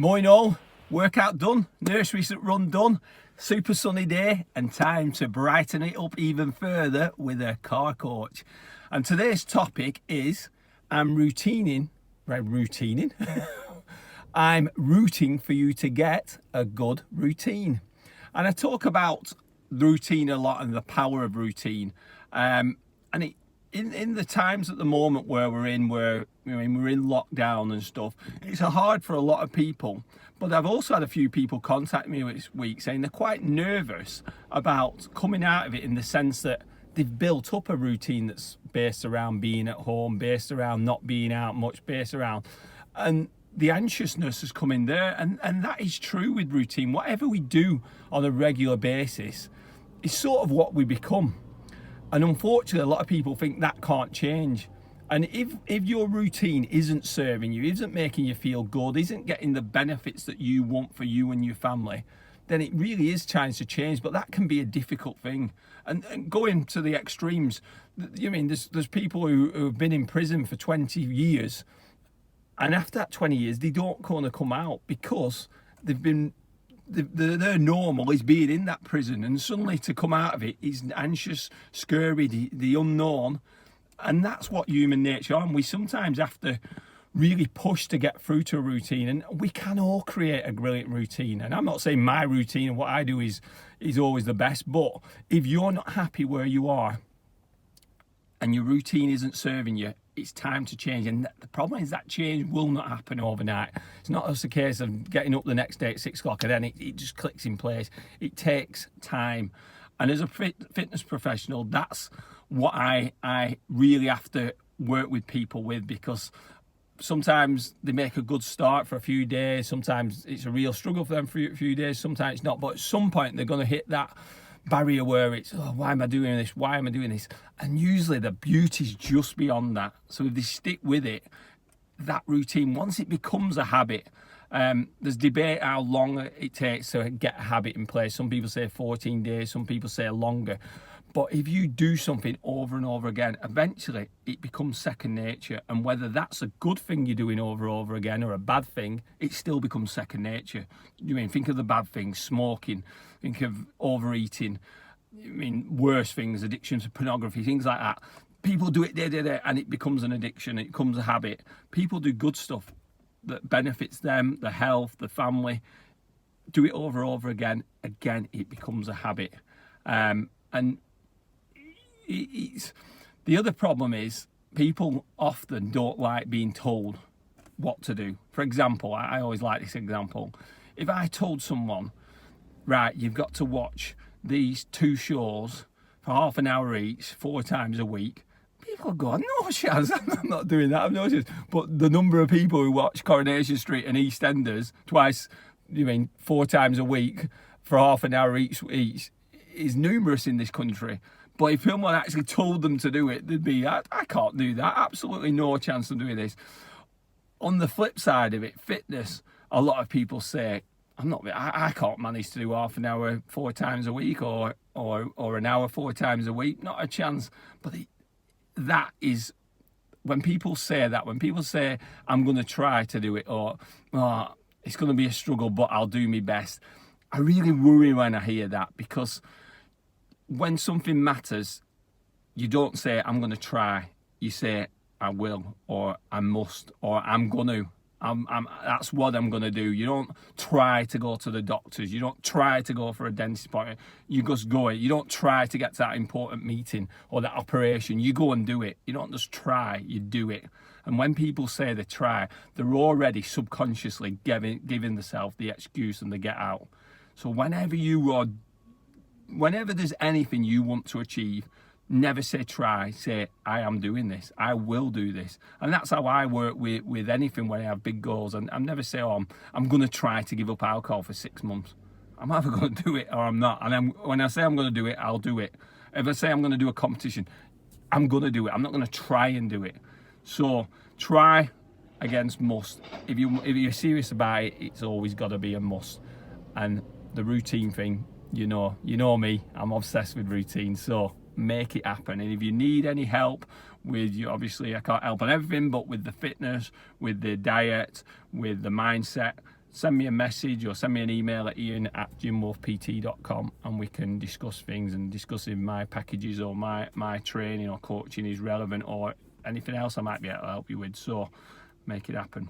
Morning all, workout done, nursery run done, super sunny day and time to brighten it up even further with a car coach. And today's topic is I'm rooting for you to get a good routine. And I talk about routine a lot and the power of routine. In the times at the moment where we're in lockdown and stuff, it's hard for a lot of people. But I've also had a few people contact me this week saying they're quite nervous about coming out of it, in the sense that they've built up a routine that's based around being at home, based around not being out much, based around, and the anxiousness has come in there. And that is true with routine. Whatever we do on a regular basis is sort of what we become. And unfortunately, a lot of people think that can't change. And if your routine isn't serving you, isn't making you feel good, isn't getting the benefits that you want for you and your family, then it really is time to change. But that can be a difficult thing. And going to the extremes, there's people who have been in prison for 20 years. And after that 20 years, they don't kind of come out because their normal is being in that prison, and suddenly to come out of it is anxious, scary, the unknown. And that's what human nature are. And we sometimes have to really push to get through to a routine, and we can all create a brilliant routine. And I'm not saying my routine and what I do is always the best, but if you're not happy where you are and your routine isn't serving you, it's time to change. And the problem is that change will not happen overnight. It's not just a case of getting up the next day at 6 o'clock and then it just clicks in place. It takes time. And as a fitness professional, that's what I really have to work with people with, because sometimes they make a good start for a few days. Sometimes it's a real struggle for them for a few days. Sometimes it's not. But at some point, they're going to hit that barrier where it's, oh, why am I doing this? Why am I doing this? And usually the beauty's just beyond that. So if they stick with it, that routine, once it becomes a habit, there's debate how long it takes to get a habit in place. Some people say 14 days, some people say longer. But if you do something over and over again, eventually it becomes second nature. And whether that's a good thing you're doing over and over again or a bad thing, it still becomes second nature. Think of the bad things: smoking, think of overeating, worse things, addiction to pornography, things like that. People do it day, and it becomes an addiction, it becomes a habit. People do good stuff that benefits them, their health, their family. Do it over and over again, it becomes a habit. And the other problem is people often don't like being told what to do. For example, I always like this example. If I told someone, right, you've got to watch these 2 shows for half an hour each, 4 times a week, people go, no chance, I'm not doing that, I've no chance. But the number of people who watch Coronation Street and EastEnders 4 times a week for half an hour each is numerous in this country. But if someone actually told them to do it, they'd be, I can't do that, absolutely no chance of doing this. On the flip side of it, fitness, a lot of people say, I can't manage to do half an hour 4 times a week or an hour 4 times a week, not a chance. But that is, when people say that, when people say, I'm going to try to do it, or it's going to be a struggle, but I'll do my best, I really worry when I hear that, because when something matters, you don't say, I'm going to try. You say, I will, or I must, or I'm going to. That's what I'm going to do. You don't try to go to the doctors. You don't try to go for a dentist appointment. You just go. You don't try to get to that important meeting or that operation. You go and do it. You don't just try, you do it. And when people say they try, they're already subconsciously giving themselves the excuse and the get out. So whenever there's anything you want to achieve, never say try, say I am doing this, I will do this. And that's how I work with anything when I have big goals. And I'm never say, I'm going to try to give up alcohol for 6 months. I'm either going to do it or I'm not. And when I say I'm going to do it, I'll do it. If I say I'm going to do a competition, I'm going to do it. I'm not going to try and do it. So try against must. If you're serious about it, it's always got to be a must. And the routine thing, you know me, I'm obsessed with routine, so make it happen. And if you need any help with you, obviously I can't help on everything, but with the fitness, with the diet, with the mindset, send me a message or send me an email at ian@GymWolfPT.com, and we can discuss things, and discuss if my packages or my training or coaching is relevant, or anything else I might be able to help you with. So make it happen.